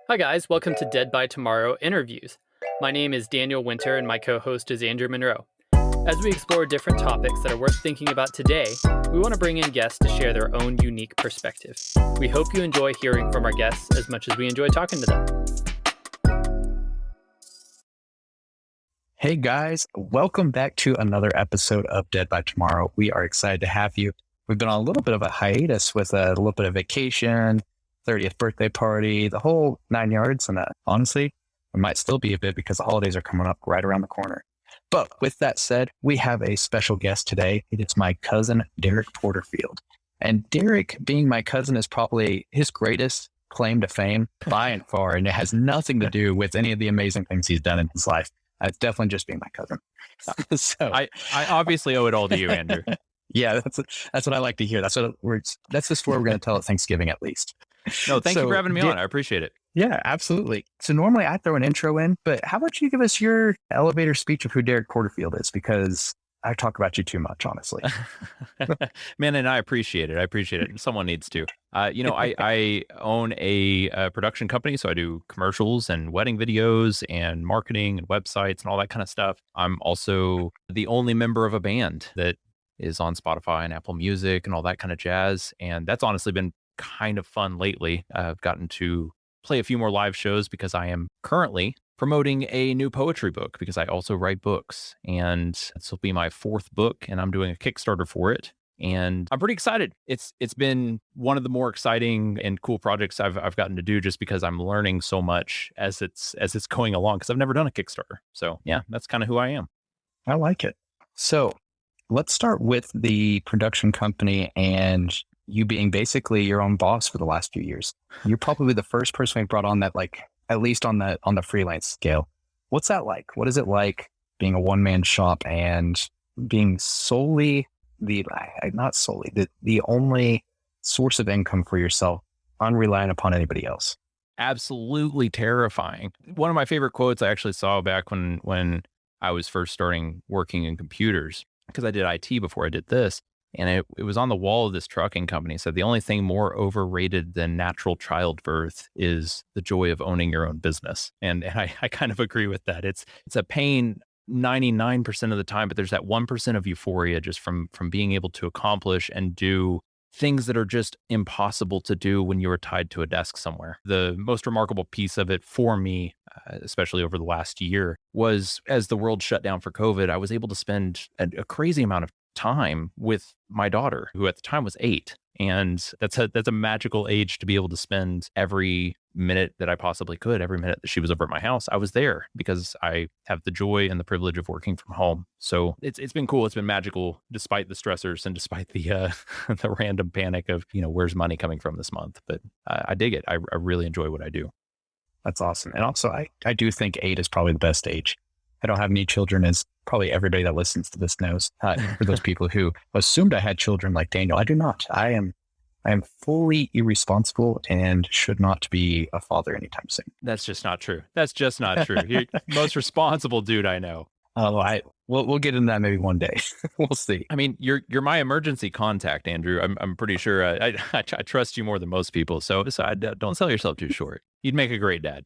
Hi, guys. Welcome to Dead by Tomorrow Interviews. My name is Daniel Winter, and my co host is Andrew Monroe. As we explore different topics that are worth thinking about today, we want to bring in guests to share their own unique perspective. We hope you enjoy hearing from our guests as much as we enjoy talking to them. Hey guys, welcome back to another episode of Dead by Tomorrow. We are excited to have you. We've been on a little bit of a hiatus with a little bit of vacation, 30th birthday party, the whole 9 yards. And honestly, we might still be a bit because the holidays are coming up right around the corner. But with that said, we have a special guest today. It is my cousin, Derek Porterfield. And Derek, being my cousin, is probably his greatest claim to fame by and far. And it has nothing to do with any of the amazing things he's done in his life. It's definitely just being my cousin. So I obviously owe it all to you, Andrew. Yeah, that's what I like to hear. That's the story we're going to tell at Thanksgiving at least. No, thank you for having me on. I appreciate it. Yeah, absolutely. So normally I throw an intro in, but how about you give us your elevator speech of who Derek Porterfield is? Because I talk about you too much, honestly. Man, and I appreciate it. I appreciate it. Someone needs to. I own a production company, so I do commercials and wedding videos and marketing and websites and all that kind of stuff. I'm also the only member of a band that is on Spotify and Apple Music and all that kind of jazz. And that's honestly been kind of fun lately. I've gotten to play a few more live shows because I am currently promoting a new poetry book because I also write books, and this will be my fourth book, and I'm doing a Kickstarter for it. And I'm pretty excited. It's been one of the more exciting and cool projects I've gotten to do just because I'm learning so much as it's going along because I've never done a Kickstarter. So yeah, that's kind of who I am. I like it. So let's start with the production company and you being basically your own boss for the last few years. You're probably the first person we brought on that, like, at least on the freelance scale. What's that like? What is it like being a one-man shop and being solely the only source of income for yourself, unreliant upon anybody else? Absolutely terrifying. One of my favorite quotes I actually saw back when I was first starting working in computers, because I did IT before I did this. And it was on the wall of this trucking company. It said the only thing more overrated than natural childbirth is the joy of owning your own business. And I kind of agree with that. It's a pain 99% of the time, but there's that 1% of euphoria just from being able to accomplish and do things that are just impossible to do when you are tied to a desk somewhere. The most remarkable piece of it for me, especially over the last year, was as the world shut down for COVID, I was able to spend a crazy amount of time with my daughter, who at the time was 8. And that's a magical age to be able to spend every minute that I possibly could, every minute that she was over at my house. I was there because I have the joy and the privilege of working from home. So it's been cool. It's been magical despite the stressors and despite the the random panic of, where's money coming from this month? But I dig it. I really enjoy what I do. That's awesome. And also, I do think 8 is probably the best age. I don't have any children, as probably everybody that listens to this knows. For those people who assumed I had children like Daniel, I do not. I am fully irresponsible and should not be a father anytime soon. That's just not true. That's just not true. You're the most responsible dude I know. We'll get into that maybe one day. We'll see. I mean, you're my emergency contact, Andrew. I'm pretty sure I trust you more than most people. So don't sell yourself too short. You'd make a great dad.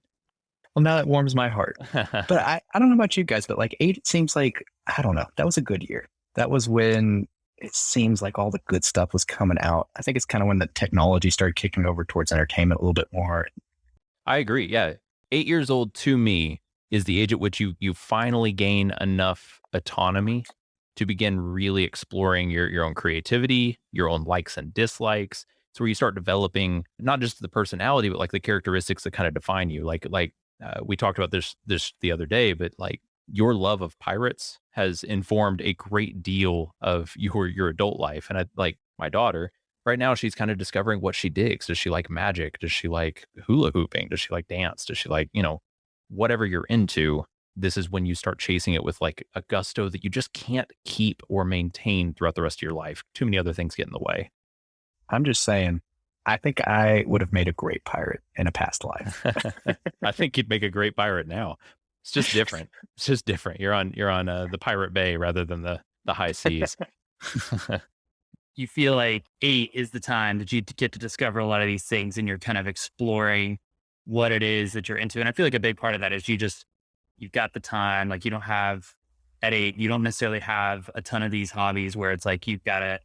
Well, now that warms my heart. But I don't know about you guys, but like 8, it seems like, I don't know, that was a good year. That was when it seems like all the good stuff was coming out. I think it's kind of when the technology started kicking over towards entertainment a little bit more. I agree. Yeah. 8 years old to me is the age at which you finally gain enough autonomy to begin really exploring your own creativity, your own likes and dislikes. It's where you start developing not just the personality, but like the characteristics that kind of define you. Like we talked about this the other day, but like your love of pirates has informed a great deal of your adult life. And like my daughter right now, she's kind of discovering what she digs. Does she like magic? Does she like hula hooping? Does she like dance? Does she like, whatever you're into? This is when you start chasing it with like a gusto that you just can't keep or maintain throughout the rest of your life. Too many other things get in the way. I'm just saying, I think I would have made a great pirate in a past life. I think you'd make a great pirate now. It's just different. It's just different. You're on the Pirate Bay rather than the high seas. You feel like 8 is the time that you get to discover a lot of these things, and you're kind of exploring what it is that you're into. And I feel like a big part of that is you've got the time, like you don't necessarily have a ton of these hobbies where it's like, you've got to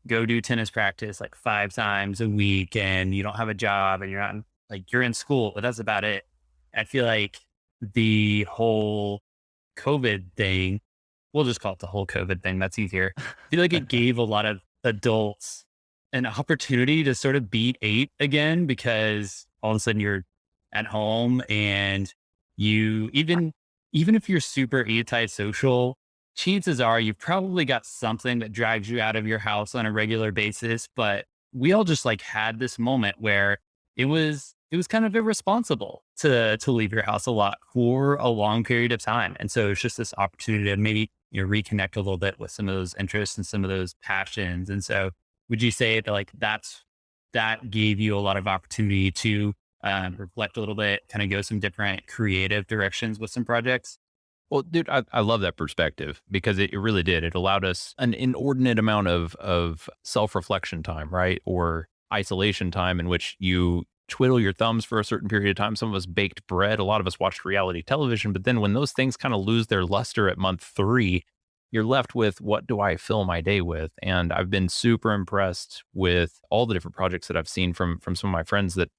go do tennis practice like 5 times a week and you don't have a job and you're in school, but that's about it. I feel like the whole COVID thing, we'll just call it the whole COVID thing. That's easier. I feel like it gave a lot of adults an opportunity to sort of beat 8 again, because all of a sudden you're at home and you even if you're super antisocial, chances are you've probably got something that drags you out of your house on a regular basis. But we all just like had this moment where it was kind of irresponsible to leave your house a lot for a long period of time. And so it's just this opportunity to maybe, reconnect a little bit with some of those interests and some of those passions. And so would you say that like that gave you a lot of opportunity to reflect a little bit, kind of go some different creative directions with some projects? Well, dude, I love that perspective because it really did. It allowed us an inordinate amount of self-reflection time, right? Or isolation time in which you twiddle your thumbs for a certain period of time. Some of us baked bread. A lot of us watched reality television. But then when those things kind of lose their luster at month 3, you're left with, what do I fill my day with? And I've been super impressed with all the different projects that I've seen from some of my friends that,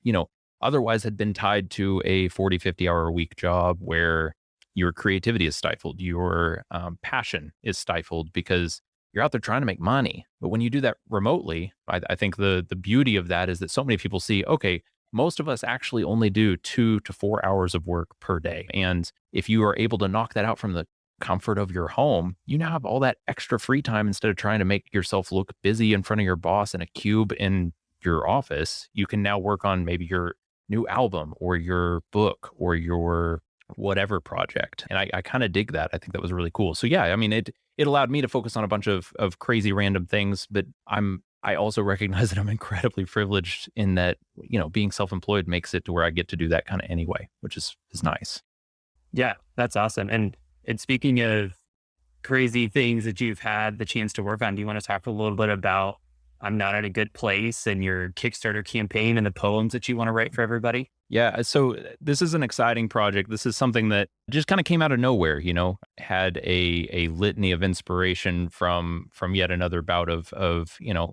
otherwise had been tied to a 40, 50 hour a week job where your creativity is stifled, your passion is stifled because you're out there trying to make money. But when you do that remotely, I think the beauty of that is that so many people see, okay, most of us actually only do 2 to 4 hours of work per day. And if you are able to knock that out from the comfort of your home, you now have all that extra free time. Instead of trying to make yourself look busy in front of your boss in a cube in your office, you can now work on maybe your new album or your book or your whatever project. And I kind of dig that. I think that was really cool. So yeah, I mean, it allowed me to focus on a bunch of crazy random things, but I also recognize that I'm incredibly privileged in that, being self-employed makes it to where I get to do that kind of anyway, which is nice. Yeah, that's awesome. And speaking of crazy things that you've had the chance to work on, do you want to talk a little bit about I'm Not in a Good Place and your Kickstarter campaign and the poems that you want to write for everybody? Yeah, so this is an exciting project. This is something that just kind of came out of nowhere, had a litany of inspiration from yet another bout of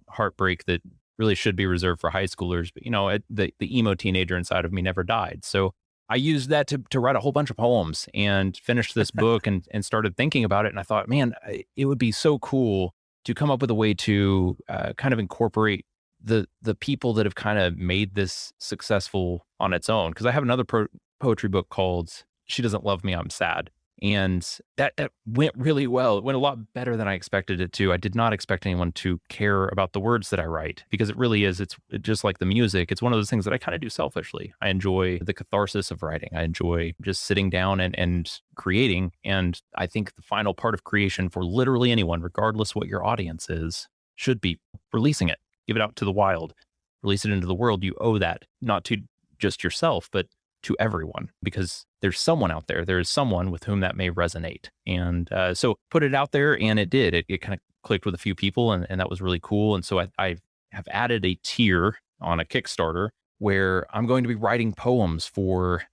heartbreak that really should be reserved for high schoolers. But the emo teenager inside of me never died. So I used that to write a whole bunch of poems and finish this book and started thinking about it. And I thought, man, it would be so cool to come up with a way to kind of incorporate the people that have kind of made this successful on its own. Because I have another poetry book called She Doesn't Love Me, I'm Sad. And that went really well. It went a lot better than I expected it to. I did not expect anyone to care about the words that I write, because it really is. It's just like the music. It's one of those things that I kind of do selfishly. I enjoy the catharsis of writing. I enjoy just sitting down and creating. And I think the final part of creation for literally anyone, regardless what your audience is, should be releasing it. Give it out to the wild, release it into the world. You owe that not to just yourself, but to everyone, because there's someone out there. There is someone with whom that may resonate. And so put it out there, and it did. It kind of clicked with a few people, and that was really cool. And so I have added a tier on a Kickstarter where I'm going to be writing poems for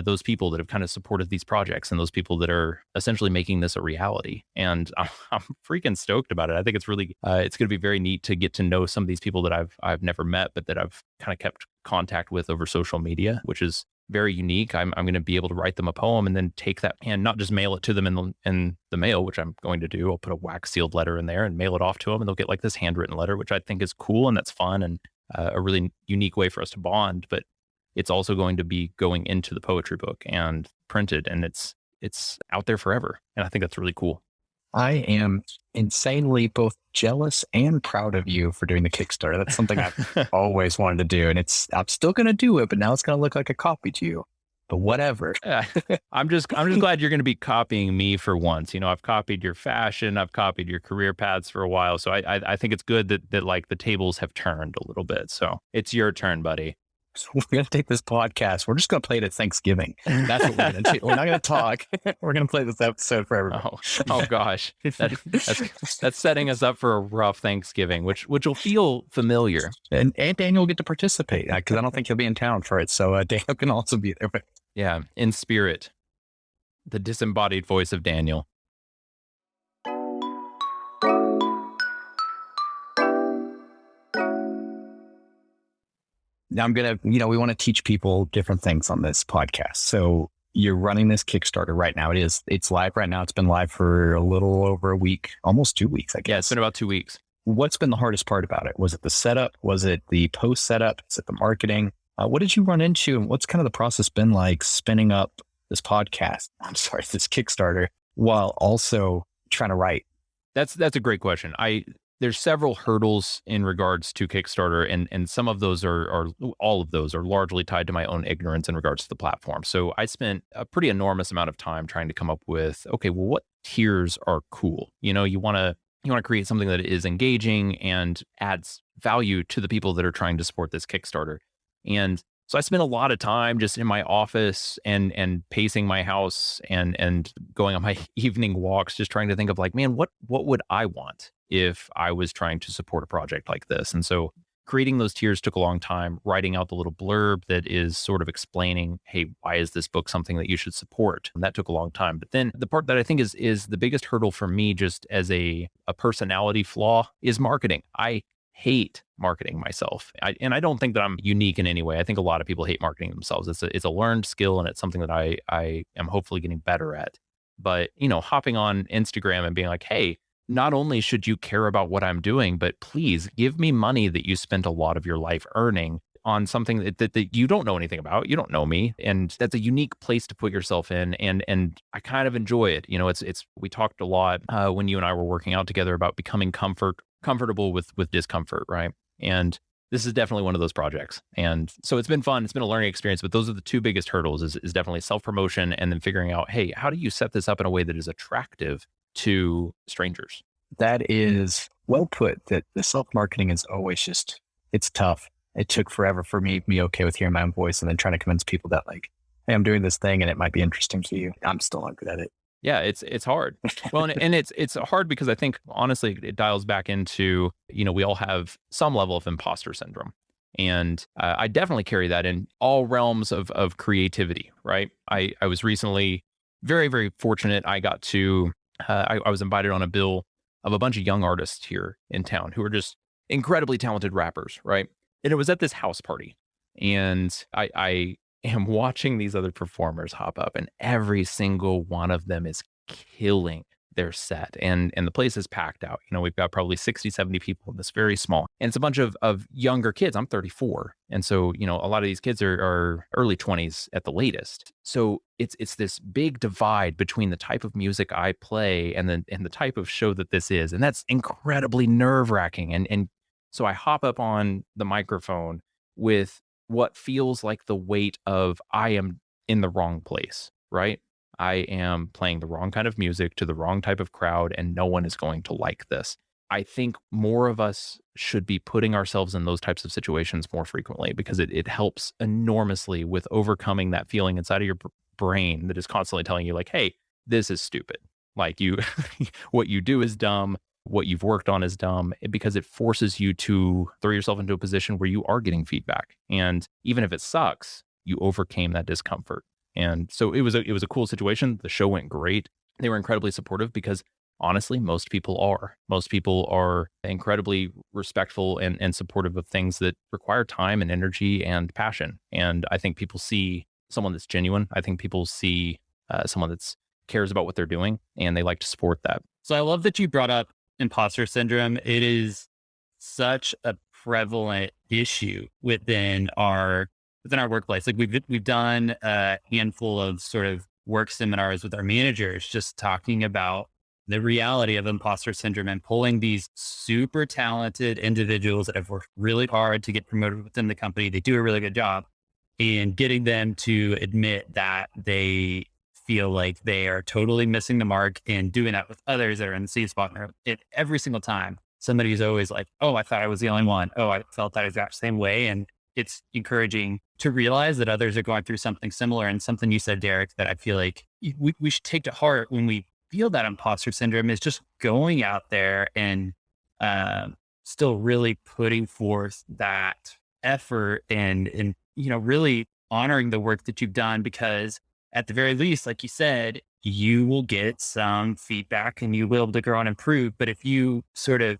those people that have kind of supported these projects and those people that are essentially making this a reality. And I'm freaking stoked about it. I think it's really, it's going to be very neat to get to know some of these people that I've never met, but that I've kind of kept contact with over social media, which is very unique. I'm going to be able to write them a poem and then take that and not just mail it to them in the mail, which I'm going to do. I'll put a wax sealed letter in there and mail it off to them, and they'll get like this handwritten letter, which I think is cool and that's fun and a really unique way for us to bond. But it's also going to be going into the poetry book and printed, and it's out there forever. And I think that's really cool. I am insanely both jealous and proud of you for doing the Kickstarter. That's something I've always wanted to do, and I'm still going to do it, but now it's going to look like a copy to you. But whatever. I'm just glad you're going to be copying me for once. I've copied your fashion, I've copied your career paths for a while, so I think it's good that like the tables have turned a little bit. So it's your turn, buddy. we're going to take this podcast. We're just going to play it at Thanksgiving. That's what we're going to do. We're not going to talk. We're going to play this episode for everybody. Oh gosh, that's setting us up for a rough Thanksgiving, which will feel familiar. And Daniel will get to participate because I don't think he'll be in town for it. So Daniel can also be there. But yeah, in spirit, the disembodied voice of Daniel. now I'm going to, we want to teach people different things on this podcast. So you're running this Kickstarter right now. It's live right now. It's been live for a little over a week, almost 2 weeks, I guess. Yeah, it's been about 2 weeks. What's been the hardest part about it? Was it the setup? Was it the post setup? Is it the marketing? What did you run into? And what's kind of the process been like spinning up this podcast? This Kickstarter while also trying to write? That's a great question. There's several hurdles in regards to Kickstarter, and some of those are all of those are largely tied to my own ignorance in regards to the platform. So I spent a pretty enormous amount of time trying to come up with, okay, well, what tiers are cool? You want to create something that is engaging and adds value to the people that are trying to support this Kickstarter. And so I spent a lot of time just in my office and pacing my house and going on my evening walks, just trying to think of like, man, what would I want if I was trying to support a project like this? And so creating those tiers took a long time, writing out the little blurb that is sort of explaining, hey, why is this book something that you should support? And that took a long time. But then the part that I think is the biggest hurdle for me, just as a personality flaw, is marketing. I hate marketing myself. I don't think that I'm unique in any way. I think a lot of people hate marketing themselves. It's a learned skill, and it's something that I am hopefully getting better at. But, hopping on Instagram and being like, hey, not only should you care about what I'm doing, but please give me money that you spent a lot of your life earning on something that you don't know anything about. You don't know me. And that's a unique place to put yourself in. And I kind of enjoy it. We talked a lot when you and I were working out together about becoming comfortable with discomfort, right? And this is definitely one of those projects. And so it's been fun. It's been a learning experience, but those are the two biggest hurdles is definitely self-promotion and then figuring out, hey, how do you set this up in a way that is attractive to strangers? That is well put. That the self-marketing is always it's tough. It took forever for me to be okay with hearing my own voice and then trying to convince people that like, hey, I'm doing this thing and it might be interesting to you. I'm still not good at it. Yeah, it's hard. Well, and it's hard because I think honestly it dials back into, we all have some level of imposter syndrome. And I definitely carry that in all realms of creativity, right? I was recently very, very fortunate. I got to, I was invited on a bill of a bunch of young artists here in town who are just incredibly talented rappers, right? And it was at this house party. And I am watching these other performers hop up, and every single one of them is killing their set. And the place is packed out. We've got probably 60, 70 people in this very small. And it's a bunch of younger kids. I'm 34. And so, a lot of these kids are early 20s at the latest. So it's this big divide between the type of music I play and the type of show that this is. And that's incredibly nerve-wracking. And so I hop up on the microphone with what feels like the weight of I am in the wrong place, right? I am playing the wrong kind of music to the wrong type of crowd, and no one is going to like this. I think more of us should be putting ourselves in those types of situations more frequently because it helps enormously with overcoming that feeling inside of your brain that is constantly telling you like, hey, this is stupid. Like what you do is dumb. What you've worked on is dumb, because it forces you to throw yourself into a position where you are getting feedback. And even if it sucks, you overcame that discomfort. And so it was a cool situation. The show went great. They were incredibly supportive because honestly, most people are incredibly respectful and supportive of things that require time and energy and passion. And I think people see someone that's genuine. I think people see someone that cares about what they're doing, and they like to support that. So I love that you brought up imposter syndrome. It is such a prevalent issue within our workplace. Like we've done a handful of sort of work seminars with our managers, just talking about the reality of imposter syndrome and pulling these super talented individuals that have worked really hard to get promoted within the company. They do a really good job, and getting them to admit that they feel like they are totally missing the mark, and doing that with others that are in the same spot. Every single time somebody's always like, oh, I thought I was the only one. Oh, I felt that exact same way. And it's encouraging to realize that others are going through something similar. And something you said, Derek, that I feel like we should take to heart when we feel that imposter syndrome is just going out there and still really putting forth that effort and really honoring the work that you've done, because at the very least, like you said, you will get some feedback and you will be able to grow and improve. But if you sort of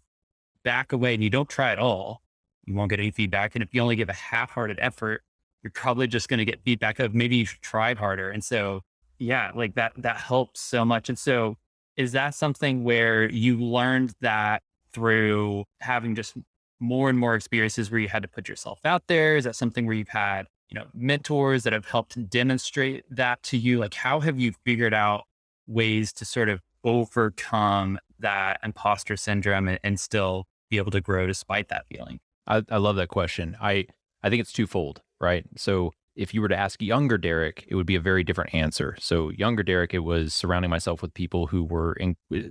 back away and you don't try at all, you won't get any feedback. And if you only give a half-hearted effort, you're probably just going to get feedback of maybe you should try harder. And so, yeah, like that helps so much. And so is that something where you learned that through having just more and more experiences where you had to put yourself out there? Is that something where you've had, mentors that have helped demonstrate that to you? Like, how have you figured out ways to sort of overcome that imposter syndrome and still be able to grow despite that feeling? I love that question. I think it's twofold, right? So if you were to ask younger Derek, it would be a very different answer. So younger Derek, it was surrounding myself with people who were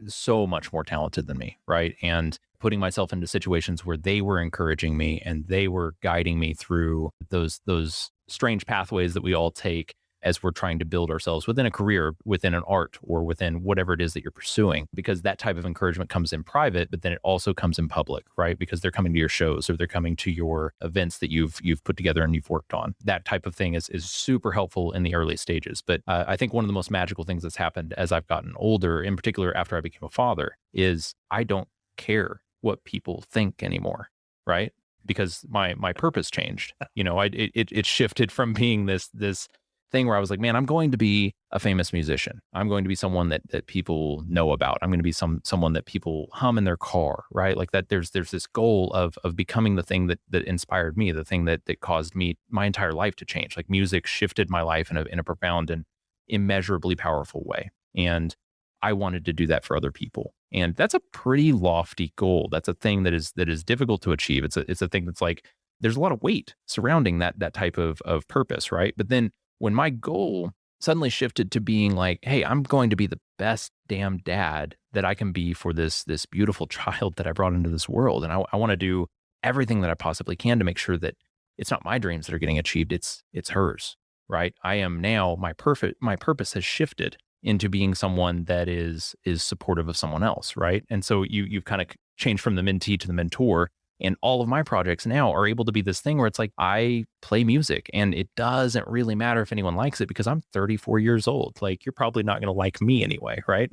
so much more talented than me, right? And putting myself into situations where they were encouraging me and they were guiding me through those strange pathways that we all take as we're trying to build ourselves within a career, within an art, or within whatever it is that you're pursuing. Because that type of encouragement comes in private, but then it also comes in public, right? Because they're coming to your shows or they're coming to your events that you've put together and you've worked on. That type of thing is super helpful in the early stages. But I think one of the most magical things that's happened as I've gotten older, in particular after I became a father, is I don't care what people think anymore, right? Because my purpose changed. It shifted from being this thing where I was like, man, I'm going to be a famous musician. I'm going to be someone that people know about. I'm going to be someone that people hum in their car, right? Like that there's this goal of becoming the thing that inspired me, the thing that caused me my entire life to change. Like music shifted my life in a profound and immeasurably powerful way. And I wanted to do that for other people. And that's a pretty lofty goal. That's a thing that is difficult to achieve. It's a thing that's like, there's a lot of weight surrounding that type of purpose, right? But then when my goal suddenly shifted to being like, hey, I'm going to be the best damn dad that I can be for this beautiful child that I brought into this world. And I want to do everything that I possibly can to make sure that it's not my dreams that are getting achieved. It's hers, right? I am now, my purpose has shifted into being someone that is supportive of someone else, right? And so you've kind of changed from the mentee to the mentor. And all of my projects now are able to be this thing where it's like, I play music and it doesn't really matter if anyone likes it because I'm 34 years old. Like, you're probably not going to like me anyway, right?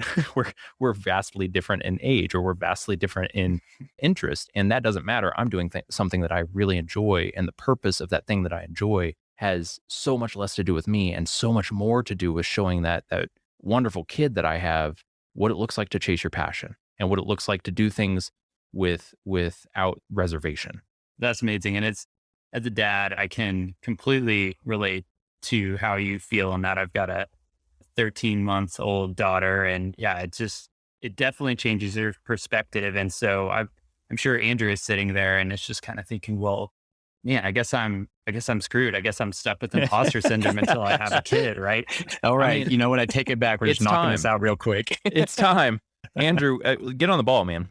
we're vastly different in age, or we're vastly different in interest. And that doesn't matter. I'm doing something that I really enjoy. And the purpose of that thing that I enjoy has so much less to do with me and so much more to do with showing that wonderful kid that I have what it looks like to chase your passion and what it looks like to do things without reservation. That's amazing. And it's, as a dad, I can completely relate to how you feel in that. I've got a 13-month-old daughter, and yeah, it definitely changes your perspective. And so I'm sure Andrew is sitting there and it's just kind of thinking, well, man, I guess I'm screwed. I guess I'm stuck with imposter syndrome until I have a kid, right? All right. I mean, you know what? I take it back. We're just knocking this out real quick. It's time. Andrew, get on the ball, man.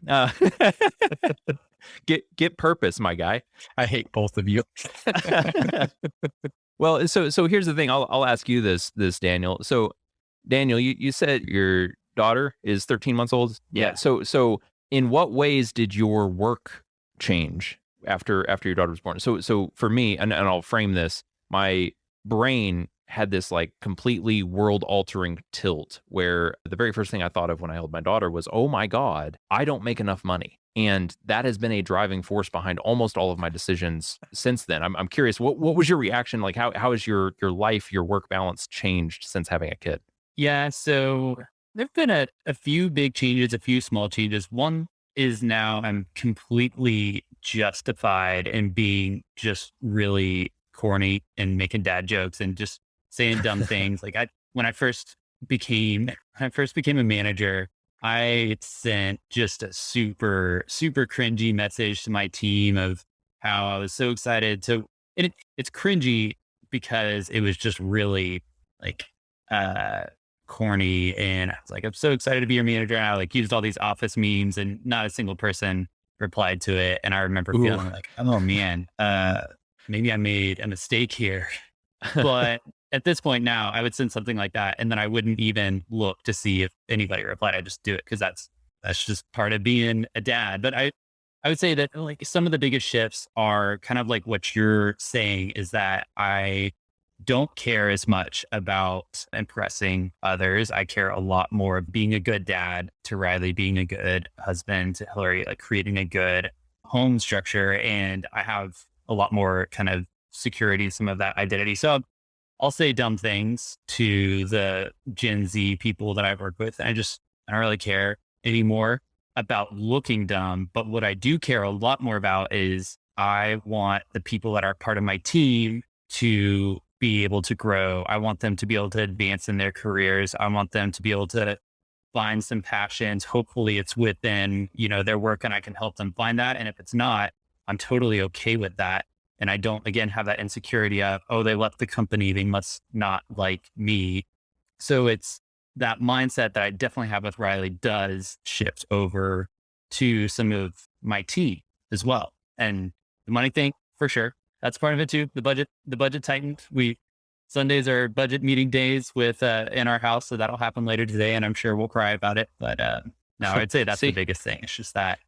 Get purpose, my guy. I hate both of you. Well, so here's the thing. I'll ask you this, Daniel. So, Daniel, you said your daughter is 13 months old. Yeah. So in what ways did your work change after your daughter was born? So for me, and I'll frame this, my brain had this like completely world altering tilt where the very first thing I thought of when I held my daughter was, oh my God, I don't make enough money. And that has been a driving force behind almost all of my decisions since then. I'm curious, what was your reaction? Like, how has your life, your work balance changed since having a kid? Yeah. So there've been a few big changes, a few small changes. One is now I'm completely justified in being just really corny and making dad jokes and just saying dumb things. Like when I first became a manager, I sent just a super, super cringy message to my team of how I was so excited to, and it's cringy because it was just really like, corny. And I was like, I'm so excited to be your manager. And I like used all these office memes and not a single person replied to it. And I remember feeling like, oh man, maybe I made a mistake here. But at this point now, I would send something like that, and then I wouldn't even look to see if anybody replied. I just do it because that's just part of being a dad. But I would say that like some of the biggest shifts are kind of like what you're saying is that I don't care as much about impressing others. I care a lot more being a good dad to Riley, being a good husband to Hillary, like creating a good home structure. And I have a lot more kind of security, some of that identity. So I'll say dumb things to the Gen Z people that I've worked with. I don't really care anymore about looking dumb. But what I do care a lot more about is I want the people that are part of my team to be able to grow. I want them to be able to advance in their careers. I want them to be able to find some passions. Hopefully it's within, their work and I can help them find that. And if it's not, I'm totally okay with that. And I don't, again, have that insecurity of, oh, they left the company, they must not like me. So it's that mindset that I definitely have with Riley does shift over to some of my team as well. And the money thing, for sure. That's part of it too. The budget tightened. Sundays are budget meeting days with, in our house. So that'll happen later today and I'm sure we'll cry about it. But, no, I'd say that's the biggest thing. It's just that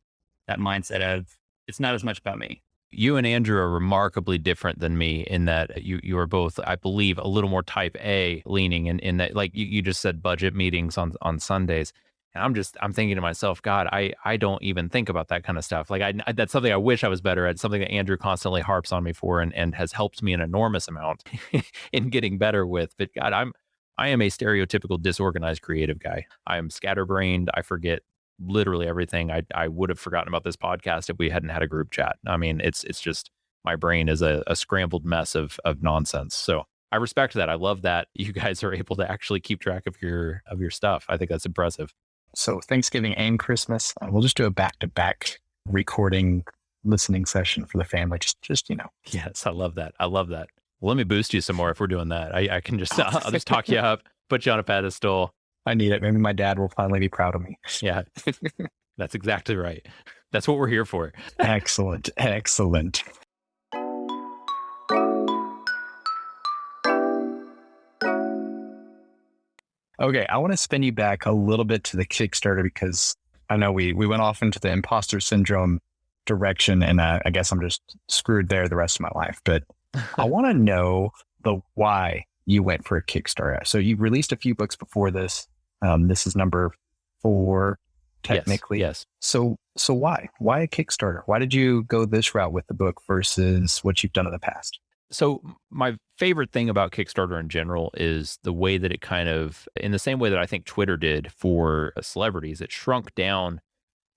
mindset of it's not as much about me. You and Andrew are remarkably different than me in that you are both, I believe, a little more type A leaning in that, like you just said, budget meetings on Sundays. And I'm thinking to myself, God, I don't even think about that kind of stuff. Like I that's something I wish I was better at, something that Andrew constantly harps on me for and has helped me an enormous amount in getting better with. But God, I am a stereotypical disorganized creative guy. I am scatterbrained. I forget literally everything. I would have forgotten about this podcast if we hadn't had a group chat. I mean, it's just my brain is a scrambled mess of nonsense. So I respect that. I love that you guys are able to actually keep track of your stuff. I think that's impressive. So Thanksgiving and Christmas, we'll just do a back-to-back recording listening session for the family. Just. Yes, I love that. Well, let me boost you some more if we're doing that. I can just, I'll just talk you up, put you on a pedestal. I need it. Maybe my dad will finally be proud of me. Yeah, that's exactly right. That's what we're here for. Excellent. Okay, I want to spin you back a little bit to the Kickstarter because I know we went off into the Imposter Syndrome direction and I guess I'm just screwed there the rest of my life. But I want to know the why you went for a Kickstarter. So you released a few books before this. This is number 4, technically. Yes. So why? Why a Kickstarter? Why did you go this route with the book versus what you've done in the past? So my favorite thing about Kickstarter in general is the way that it kind of, in the same way that I think Twitter did for celebrities, it shrunk down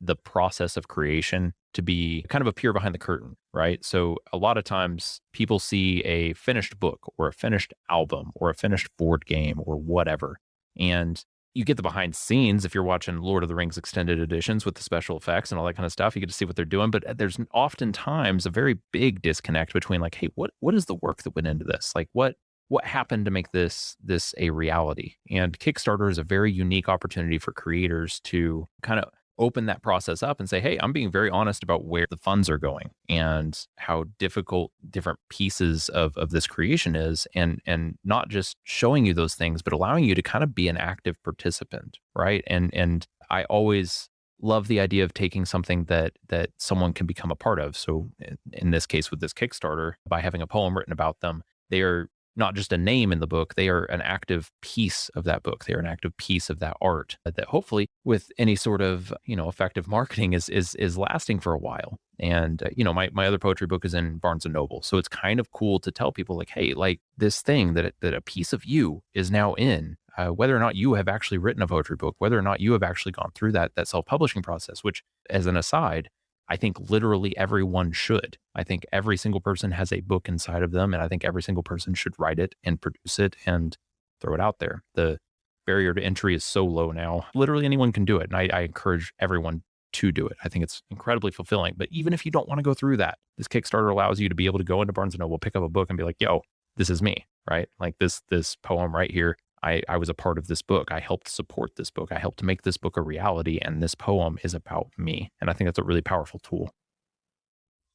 the process of creation to be kind of a peer behind the curtain, right? So a lot of times people see a finished book or a finished album or a finished board game or whatever. And you get the behind scenes if you're watching Lord of the Rings extended editions with the special effects and all that kind of stuff. You get to see what they're doing, but there's oftentimes a very big disconnect between like, hey, what is the work that went into this? Like what happened to make this a reality? And Kickstarter is a very unique opportunity for creators to kind of open that process up and say, hey, I'm being very honest about where the funds are going and how difficult different pieces of this creation is, and not just showing you those things, but allowing you to kind of be an active participant, right? And I always love the idea of taking something that someone can become a part of. So in this case with this Kickstarter, by having a poem written about them, they are not just a name in the book, they are an active piece of that book. They are an active piece of that art that hopefully with any sort of, effective marketing is lasting for a while. And, my other poetry book is in Barnes and Noble. So it's kind of cool to tell people like, hey, like this thing that a piece of you is now in, whether or not you have actually written a poetry book, whether or not you have actually gone through that self-publishing process, which as an aside, I think literally everyone should. I think every single person has a book inside of them, and I think every single person should write it and produce it and throw it out there. The barrier to entry is so low now. Literally anyone can do it, and I encourage everyone to do it. I think it's incredibly fulfilling. But even if you don't want to go through that, this Kickstarter allows you to be able to go into Barnes & Noble, pick up a book and be like, yo, this is me, right? Like this poem right here. I was a part of this book. I helped support this book. I helped to make this book a reality. And this poem is about me. And I think that's a really powerful tool.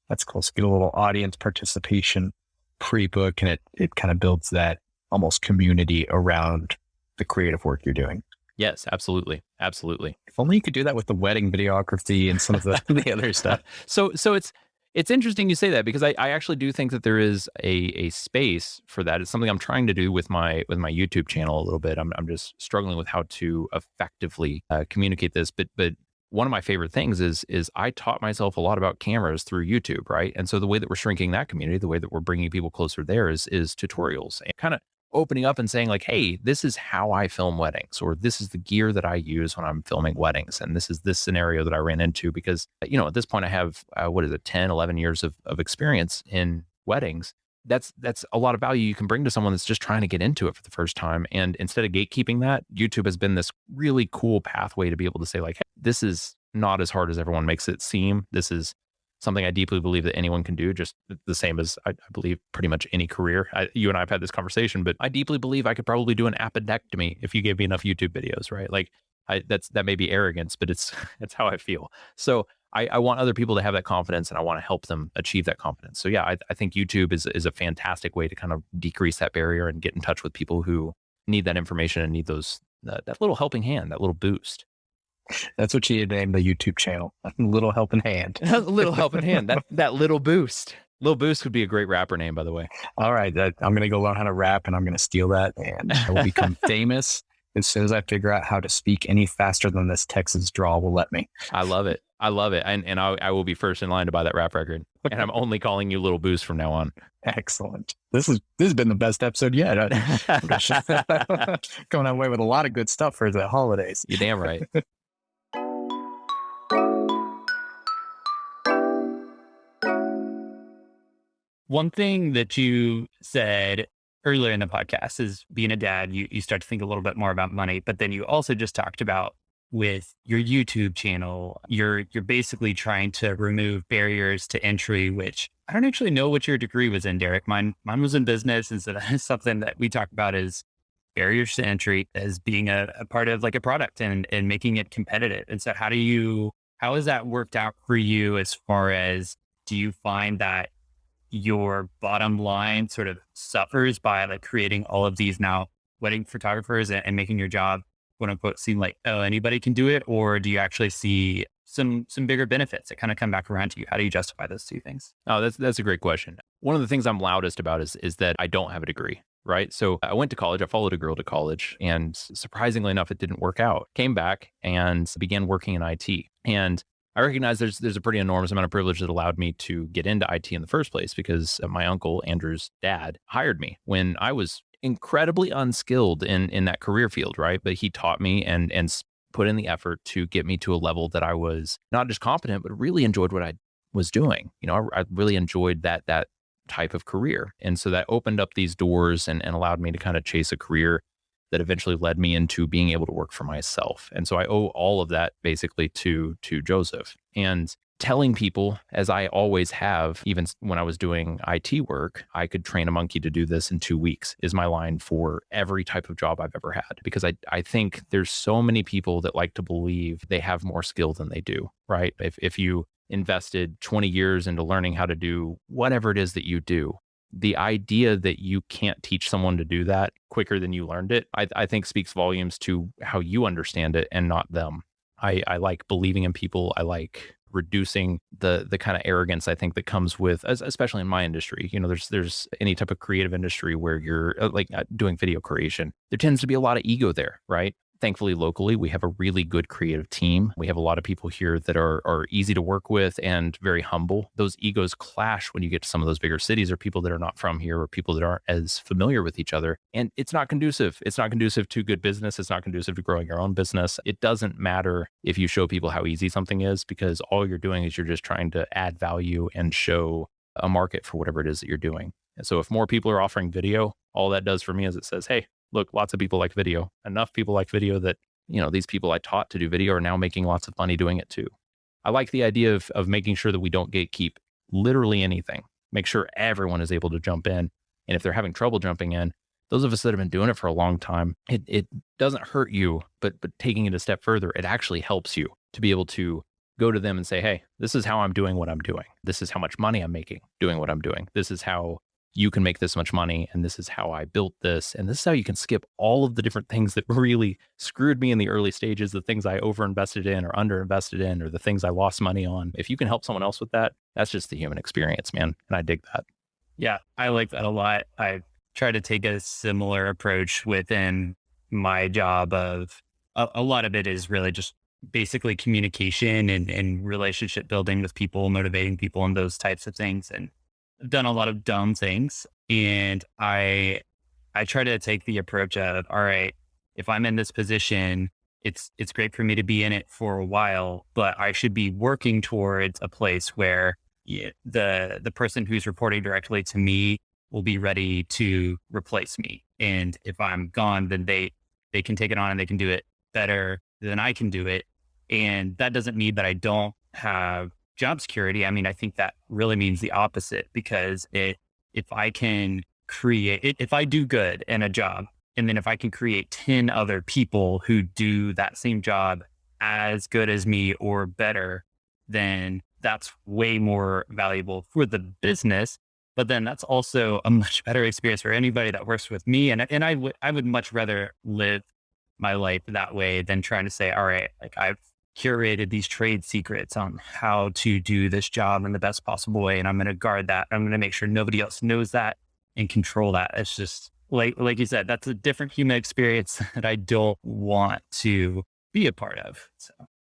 That's cool. So get a little audience participation pre-book, and it kind of builds that almost community around the creative work you're doing. Yes, absolutely. Absolutely. If only you could do that with the wedding videography and some of the other stuff. So it's interesting you say that, because I actually do think that there is a space for that. It's something I'm trying to do with my YouTube channel a little bit. I'm just struggling with how to effectively communicate this. But one of my favorite things is I taught myself a lot about cameras through YouTube, right? And so the way that we're shrinking that community, the way that we're bringing people closer there is tutorials and kind of opening up and saying like, hey, this is how I film weddings, or this is the gear that I use when I'm filming weddings. And this is this scenario that I ran into because, at this point I have, 10, 11 years of experience in weddings. That's a lot of value you can bring to someone that's just trying to get into it for the first time. And instead of gatekeeping that, YouTube has been this really cool pathway to be able to say like, hey, this is not as hard as everyone makes it seem. This is something I deeply believe that anyone can do, just the same as I believe pretty much any career. You and I have had this conversation, but I deeply believe I could probably do an appendectomy if you gave me enough YouTube videos, right? Like that may be arrogance, but it's how I feel. So I want other people to have that confidence, and I want to help them achieve that confidence. So yeah, I think YouTube is a fantastic way to kind of decrease that barrier and get in touch with people who need that information and need that little helping hand, that little boost. That's what you name the YouTube channel. A little helping hand. A little helping hand. That little boost. Little Boost would be a great rapper name, by the way. All right. I'm going to go learn how to rap, and I'm going to steal that, and I will become famous as soon as I figure out how to speak any faster than this Texas drawl will let me. I love it. And I will be first in line to buy that rap record. And I'm only calling you Little Boost from now on. Excellent. This has been the best episode yet. Going away with a lot of good stuff for the holidays. You're damn right. One thing that you said earlier in the podcast is being a dad, you start to think a little bit more about money, but then you also just talked about with your YouTube channel, you're basically trying to remove barriers to entry, which I don't actually know what your degree was in, Derek. Mine was in business. And so that is something that we talk about is barriers to entry as being a part of like a product and making it competitive. And so how has that worked out for you as far as, do you find that your bottom line sort of suffers by like creating all of these now wedding photographers and making your job quote unquote seem like, oh, anybody can do it? Or do you actually see some bigger benefits that kind of come back around to you? How do you justify those two things? Oh, that's a great question. One of the things I'm loudest about is that I don't have a degree, right? So I went to college, I followed a girl to college, and surprisingly enough, it didn't work out. Came back and began working in IT. And I recognize there's a pretty enormous amount of privilege that allowed me to get into IT in the first place, because my uncle, Andrew's dad, hired me when I was incredibly unskilled in that career field, right? But he taught me and put in the effort to get me to a level that I was not just competent, but really enjoyed what I was doing. I really enjoyed that type of career. And so that opened up these doors and allowed me to kind of chase a career that eventually led me into being able to work for myself. And so I owe all of that basically to Joseph. And telling people, as I always have, even when I was doing IT work, I could train a monkey to do this in 2 weeks is my line for every type of job I've ever had. Because I think there's so many people that like to believe they have more skill than they do, right? If you invested 20 years into learning how to do whatever it is that you do, the idea that you can't teach someone to do that quicker than you learned it, I think speaks volumes to how you understand it and not them. I like believing in people. I like reducing the kind of arrogance I think that comes with, especially in my industry. There's any type of creative industry where you're doing video creation. There tends to be a lot of ego there, right? Thankfully, locally, we have a really good creative team. We have a lot of people here that are easy to work with and very humble. Those egos clash when you get to some of those bigger cities, or people that are not from here, or people that aren't as familiar with each other. And it's not conducive. It's not conducive to good business. It's not conducive to growing your own business. It doesn't matter if you show people how easy something is, because all you're doing is you're just trying to add value and show a market for whatever it is that you're doing. And so if more people are offering video, all that does for me is it says, hey, look, lots of people like video. Enough people like video that, these people I taught to do video are now making lots of money doing it too. I like the idea of making sure that we don't gatekeep literally anything. Make sure everyone is able to jump in. And if they're having trouble jumping in, those of us that have been doing it for a long time, it doesn't hurt you, but taking it a step further, it actually helps you to be able to go to them and say, hey, this is how I'm doing what I'm doing. This is how much money I'm making doing what I'm doing. This is how you can make this much money. And this is how I built this. And this is how you can skip all of the different things that really screwed me in the early stages, the things I overinvested in or underinvested in, or the things I lost money on. If you can help someone else with that, that's just the human experience, man. And I dig that. Yeah, I like that a lot. I try to take a similar approach within my job of a lot of it is really just basically communication and relationship building with people, motivating people and those types of things. And I've done a lot of dumb things. And I try to take the approach of, all right, if I'm in this position, it's great for me to be in it for a while, but I should be working towards a place where the person who's reporting directly to me will be ready to replace me. And if I'm gone, then they can take it on and they can do it better than I can do it. And that doesn't mean that I don't have job security. I mean, I think that really means the opposite, because if I can if I do good in a job, and then if I can create 10 other people who do that same job as good as me or better, then that's way more valuable for the business. But then that's also a much better experience for anybody that works with me. And I would much rather live my life that way than trying to say, all right, like I've curated these trade secrets on how to do this job in the best possible way. And I'm going to guard that. I'm going to make sure nobody else knows that and control that. It's just like you said, that's a different human experience that I don't want to be a part of. So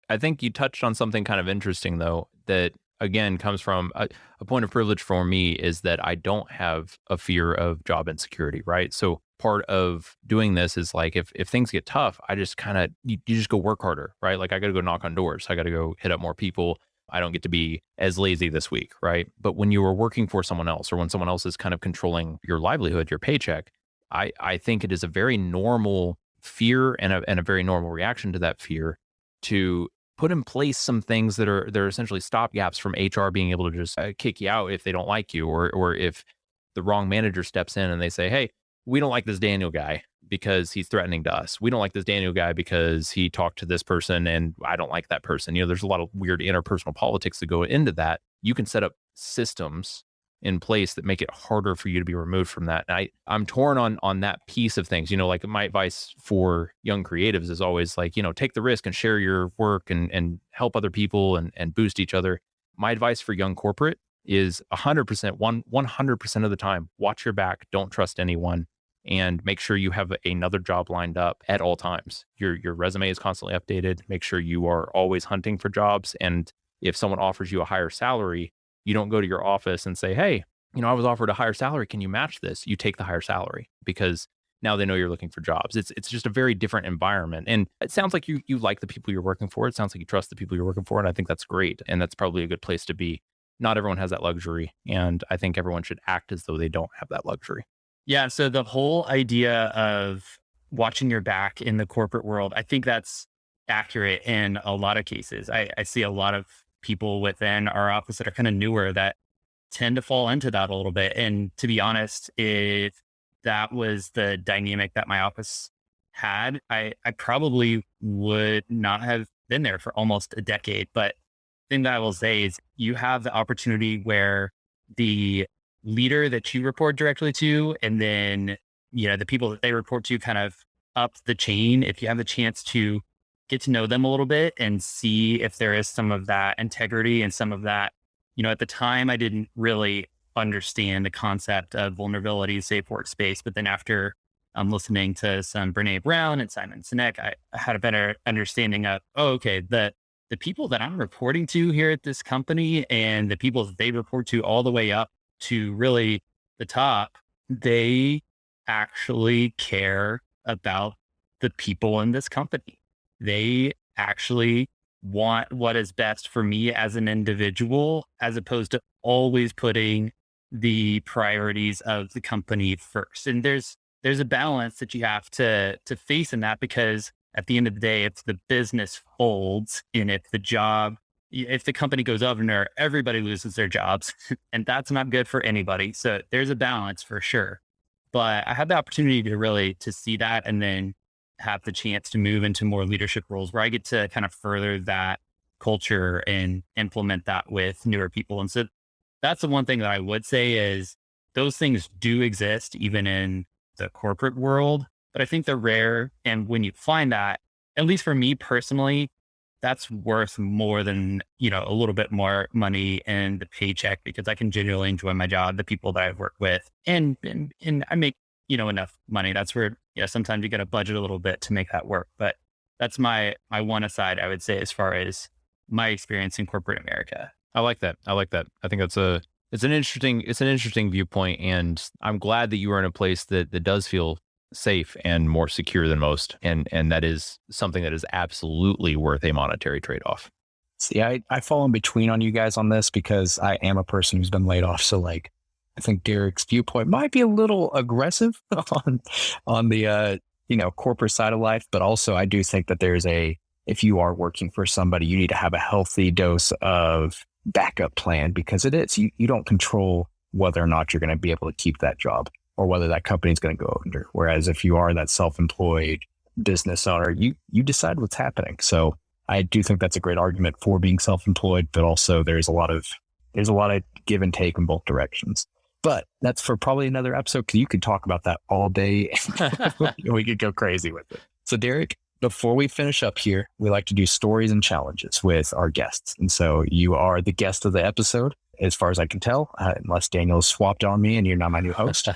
I think you touched on something kind of interesting, though, that again comes from a point of privilege for me, is that I don't have a fear of job insecurity, right? So part of doing this is like, if things get tough, I just kind of, you just go work harder, right? Like I got to go knock on doors. I got to go hit up more people. I don't get to be as lazy this week, right? But when you are working for someone else, or when someone else is kind of controlling your livelihood, your paycheck, I think it is a very normal fear and a very normal reaction to that fear to put in place some things that are essentially stopgaps from HR being able to just kick you out if they don't like you, or if the wrong manager steps in and they say, hey, we don't like this Daniel guy because he's threatening to us. We don't like this Daniel guy because he talked to this person and I don't like that person. You know, there's a lot of weird interpersonal politics that go into that. You can set up systems in place that make it harder for you to be removed from that. And I'm torn on that piece of things. You know, like my advice for young creatives is always like, you know, take the risk and share your work and help other people and boost each other. My advice for young corporate is 100% of the time, watch your back, don't trust anyone, and make sure you have another job lined up at all times. Your resume is constantly updated. Make sure you are always hunting for jobs. And if someone offers you a higher salary, you don't go to your office and say, hey, you know, I was offered a higher salary. Can you match this? You take the higher salary, because now they know you're looking for jobs. It's just a very different environment. And it sounds like you like the people you're working for. It sounds like you trust the people you're working for. And I think that's great. And that's probably a good place to be. Not everyone has that luxury. And I think everyone should act as though they don't have that luxury. yeah, so the whole idea of watching your back in the corporate world, I think that's accurate in a lot of cases. I see a lot of people within our office that are kind of newer that tend to fall into that a little bit. And to be honest, if that was the dynamic that my office had, I probably would not have been there for almost a decade. But the thing that I will say is you have the opportunity where the leader that you report directly to, and then, you know, the people that they report to kind of up the chain, if you have the chance to get to know them a little bit and see if there is some of that integrity and some of that, you know, at the time I didn't really understand the concept of vulnerability, safe workspace. But then after listening to some Brene Brown and Simon Sinek, I had a better understanding of, oh, okay, the people that I'm reporting to here at this company and the people that they report to all the way up to really the top, they actually care about the people in this company. They actually want what is best for me as an individual, as opposed to always putting the priorities of the company first. And there's a balance that you have to face in that, because at the end of the day, if the business folds and if the company goes under, everybody loses their jobs and that's not good for anybody. So there's a balance for sure. But I had the opportunity to see that, and then have the chance to move into more leadership roles where I get to kind of further that culture and implement that with newer people. And so that's the one thing that I would say is those things do exist even in the corporate world, but I think they're rare. And when you find that, at least for me personally, that's worth more than, a little bit more money in the paycheck, because I can genuinely enjoy my job, the people that I've worked with, and I make, enough money. That's where, sometimes you got to budget a little bit to make that work. But that's my one aside, I would say, as far as my experience in corporate America. I like that. I think it's an interesting viewpoint, and I'm glad that you are in a place that does feel safe and more secure than most. And that is something that is absolutely worth a monetary trade-off. See, I fall in between on you guys on this because I am a person who's been laid off. So like, I think Derek's viewpoint might be a little aggressive on the, corporate side of life. But also I do think that if you are working for somebody, you need to have a healthy dose of backup plan, because it is, you don't control whether or not you're going to be able to keep that job or whether that company is going to go under. Whereas if you are that self-employed business owner, you decide what's happening. So I do think that's a great argument for being self-employed, but also there's a lot of give and take in both directions. But that's for probably another episode, because you could talk about that all day. We could go crazy with it. So Derek, before we finish up here, we like to do stories and challenges with our guests. And so you are the guest of the episode, as far as I can tell, unless Daniel swapped on me and you're not my new host.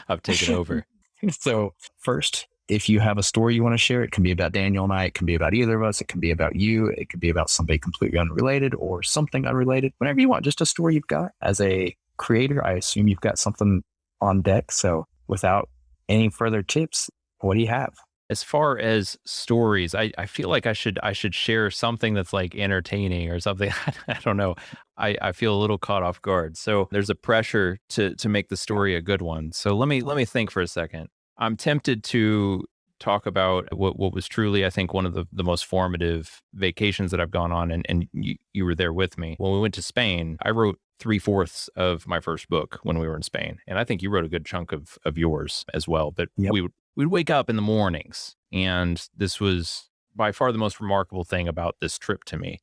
I've taken over. So first, if you have a story you want to share, it can be about Daniel and I, it can be about either of us, it can be about you, it could be about somebody completely unrelated or something unrelated, whatever you want, just a story you've got. As a creator, I assume you've got something on deck. So without any further tips, what do you have? As far as stories, I feel like I should share something that's like entertaining or something. I don't know. I feel a little caught off guard. So there's a pressure to make the story a good one. So let me think for a second. I'm tempted to talk about what was truly, I think, one of the most formative vacations that I've gone on, and you were there with me. When we went to Spain, I wrote 3/4 of my first book when we were in Spain. And I think you wrote a good chunk of yours as well. But Yep. We'd wake up in the mornings, and this was by far the most remarkable thing about this trip to me.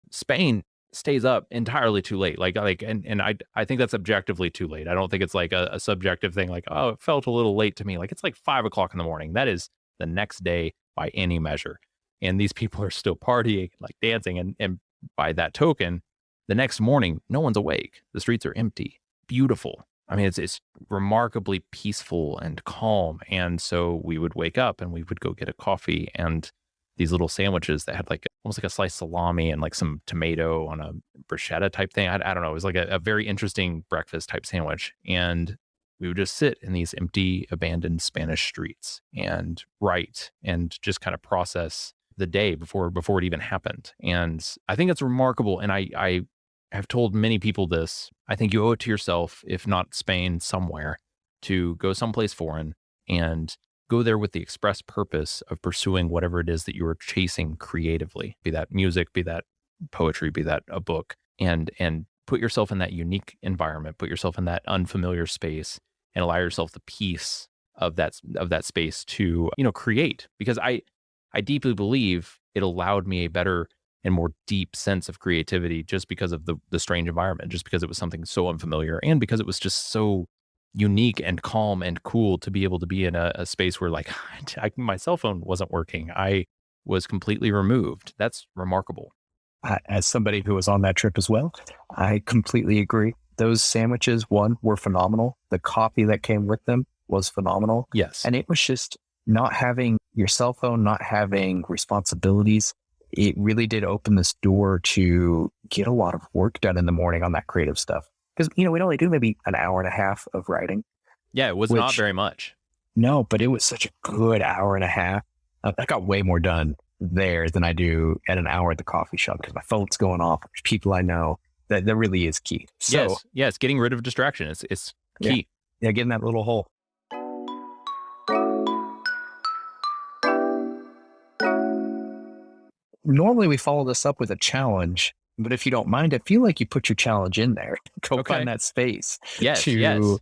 Spain stays up entirely too late. And I think that's objectively too late. I don't think it's like a subjective thing, like, oh, it felt a little late to me. Like, it's like 5 o'clock in the morning. That is the next day by any measure. And these people are still partying, like dancing. And by that token, the next morning, no one's awake. The streets are empty. Beautiful. I mean, it's remarkably peaceful and calm. And so we would wake up and we would go get a coffee and these little sandwiches that had almost like a sliced salami and like some tomato on a bruschetta type thing. I don't know. It was like a very interesting breakfast type sandwich. And we would just sit in these empty, abandoned Spanish streets and write and just kind of process the day before it even happened. And I think it's remarkable. And I have told many people this. I think you owe it to yourself, if not Spain, somewhere, to go someplace foreign and go there with the express purpose of pursuing whatever it is that you are chasing creatively, be that music, be that poetry, be that a book, and put yourself in that unique environment, put yourself in that unfamiliar space, and allow yourself the peace of that space to, create. Because I deeply believe it allowed me a better and more deep sense of creativity just because of the strange environment, just because it was something so unfamiliar, and because it was just so unique and calm and cool to be able to be in a space where my cell phone wasn't working. I was completely removed. That's remarkable. As somebody who was on that trip as well, I completely agree. Those sandwiches, one, were phenomenal. The coffee that came with them was phenomenal. Yes. And it was just not having your cell phone, not having responsibilities. It really did open this door to get a lot of work done in the morning on that creative stuff. Because, we'd only do maybe an hour and a half of writing. Yeah, it was not very much. No, but it was such a good hour and a half. I got way more done there than I do at an hour at the coffee shop because my phone's going off. There's people I know. That really is key. So, yes, getting rid of distraction. It's key. Yeah, getting that little hole. Normally we follow this up with a challenge, but if you don't mind, I feel like you put your challenge in there. Go find that space to,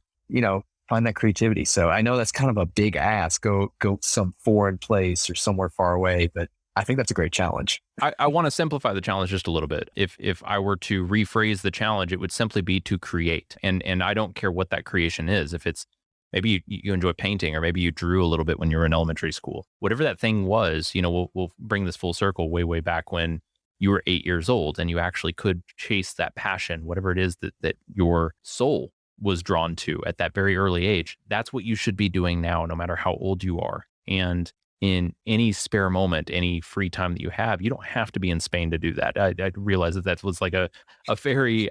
find that creativity. So I know that's kind of a big ask. Go some foreign place or somewhere far away, but I think that's a great challenge. I want to simplify the challenge just a little bit. If I were to rephrase the challenge, it would simply be to create. And I don't care what that creation is. If it's maybe you enjoy painting, or maybe you drew a little bit when you were in elementary school, whatever that thing was, we'll bring this full circle way back when you were 8 years old and you actually could chase that passion, whatever it is that your soul was drawn to at that very early age. That's what you should be doing now, no matter how old you are. And in any spare moment, any free time that you have, you don't have to be in Spain to do that. I realize that was like a very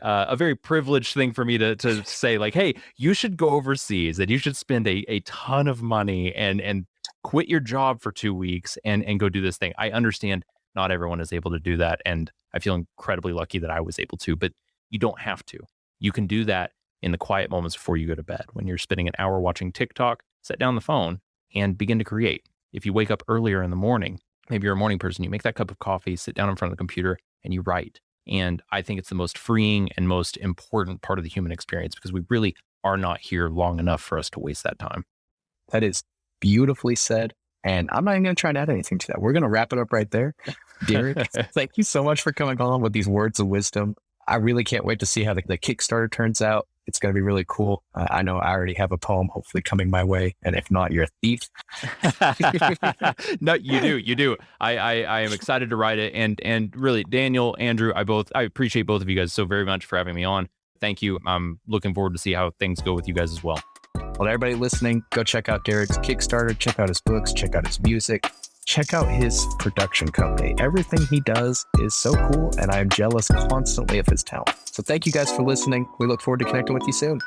privileged thing for me to say, like, hey, you should go overseas, that you should spend a ton of money and quit your job for 2 weeks and go do this thing. I understand not everyone is able to do that, and I feel incredibly lucky that I was able to, but you don't have to. You can do that in the quiet moments before you go to bed. When you're spending an hour watching TikTok, set down the phone and begin to create. If you wake up earlier in the morning, maybe you're a morning person, you make that cup of coffee, sit down in front of the computer, and you write. And I think it's the most freeing and most important part of the human experience, because we really are not here long enough for us to waste that time. That is beautifully said. And I'm not even going to try and add anything to that. We're going to wrap it up right there. Derek, thank you so much for coming on with these words of wisdom. I really can't wait to see how the Kickstarter turns out. It's going to be really cool. I know I already have a poem hopefully coming my way. And if not, you're a thief. No, you do. I am excited to write it. And really, Daniel, Andrew, I appreciate both of you guys so very much for having me on. Thank you. I'm looking forward to see how things go with you guys as well. Well, everybody listening, go check out Derek's Kickstarter, check out his books, check out his music, check out his production company. Everything he does is so cool, and I am jealous constantly of his talent. So thank you guys for listening. We look forward to connecting with you soon.